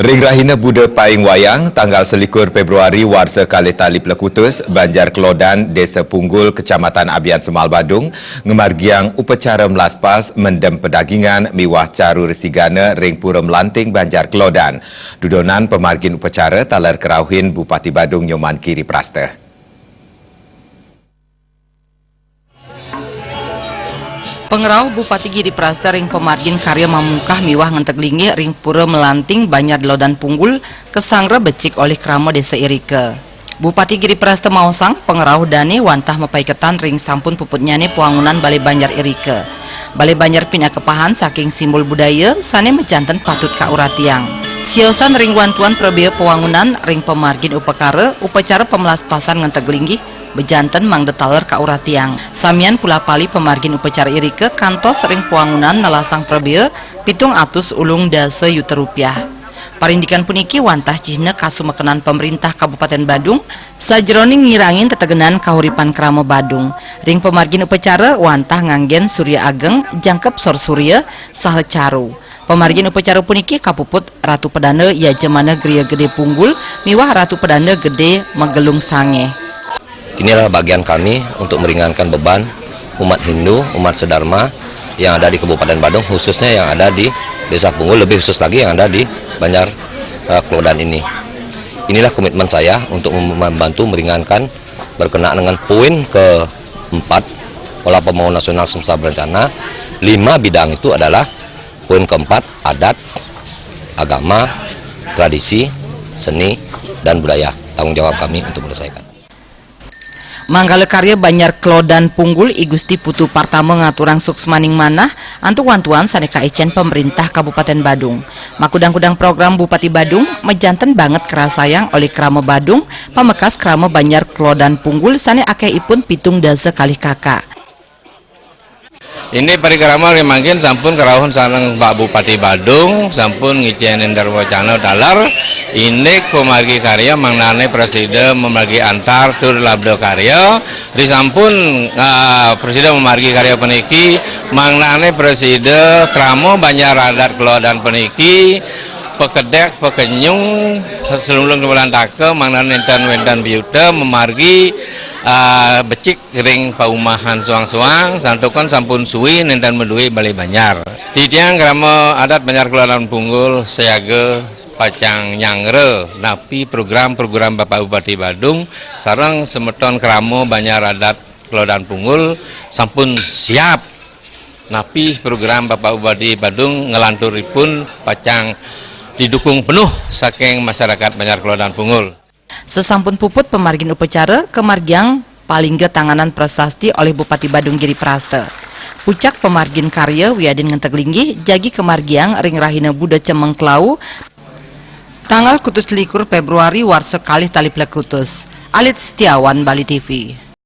Ring Rahina Buda Paing Wayang, tanggal 21 Februari warsa kalih tali Pelekutus, Banjar Kelodan, Desa Punggul, Kecamatan Abian Semal Badung, ngemargiang upacara melaspas mendem pedagingan miwah caru resigana ring pura melanting Banjar Kelodan. Dudonan pemargin upacara talar kerauhin Bupati Badung Nyoman Giri Prasta. Pengerau Bupati Giri Prasta ring pemargin karya mamungkah miwah ngenteglingi ring pura melanting Banjar Kelodan Punggul kesangra becik oleh kramo desa Irike. Bupati Giri Prasta maosang pengerau dani wantah mepaiketan ring sampun puputnyane puangunan Balai Banjar Irike. Balai Banjar pindah kepahan saking simbol budaya sane mejanten patut kauratiang. Siosan ring wantuan prebea puangunan ring pemargin upacara pemelaspasan ngenteglingi bejanten mang detaler kauratiang. Samian pula pali pemargin upacara Irike kantos ring puangunan nalasang prebea pitung atus ulung dasa yuta rupiah. Parindikan puniki wantah cihna kasumekenan pemerintah Kabupaten Badung sajroning ngirangin tetegenan kahuripan kramo Badung. Ring pemargin upacara wantah nganggen Surya Ageng jangkep Sor Surya saha caru. Pemargin upacara puniki kapuput Ratu Pedana Yajemana Geria Gede Punggul miwah Ratu Pedana Gede Megelung Sange. Inilah bagian kami untuk meringankan beban umat Hindu, umat sedharma yang ada di Kabupaten Badung, khususnya yang ada di Desa Punggul, lebih khusus lagi yang ada di Banjar Kelodan ini. Inilah komitmen saya untuk membantu meringankan berkenaan dengan poin keempat Pola Pembangunan Nasional Semesta Berencana. 5 bidang itu adalah poin keempat, adat, agama, tradisi, seni, dan budaya. Tanggung jawab kami untuk menyelesaikan. Manggala karya Banjar Kelodan Punggul I Gusti Putu Partama ngaturang suksmaning manah antuk wantuan saneka icen pemerintah Kabupaten Badung. Makudang-kudang program Bupati Badung mejanten banget kerasayang oleh krama Badung pamekas krama Banjar Kelodan Punggul sane akeipun pitung dasa kalih kakak. Ini parikrama remangkin sampun kerauhun sareng Pak Bupati Badung sampun ngicianin darwacana dalar ini pemargi karya mangnane presiden memargi antar tur labdo karya di sampun presiden memargi karya peniki mangnane presiden kramo Banjar Adat Kelodan peniki pekedek pekenyung selulung kebulan take mangnane enten biuta memargi becik ring paumahan suang-suang santukon sampun suwi nenten medui Balai Banjar. Di tiang krama adat Banjar Kelodan Punggul seyaga pacang nyangre napi program-program Bapak Bupati Badung sareng semeton kramo Banjar Adat Kelodan Punggul sampun siap. Napi program Bapak Bupati Badung ngelanturipun pacang didukung penuh saking masyarakat Banjar Kelodan Punggul. Sesampun puput pemargin upacara kemargiang palingga tanganan prasasti oleh Bupati Badung Giri Prasta. Pucak pemargin karya wiadin ngenteglinggi jagi kemargiang ring Rahina Buda Cemengklau tanggal 21 Februari warsa kalih tali Pelekutus. Alit Setiawan, Bali TV.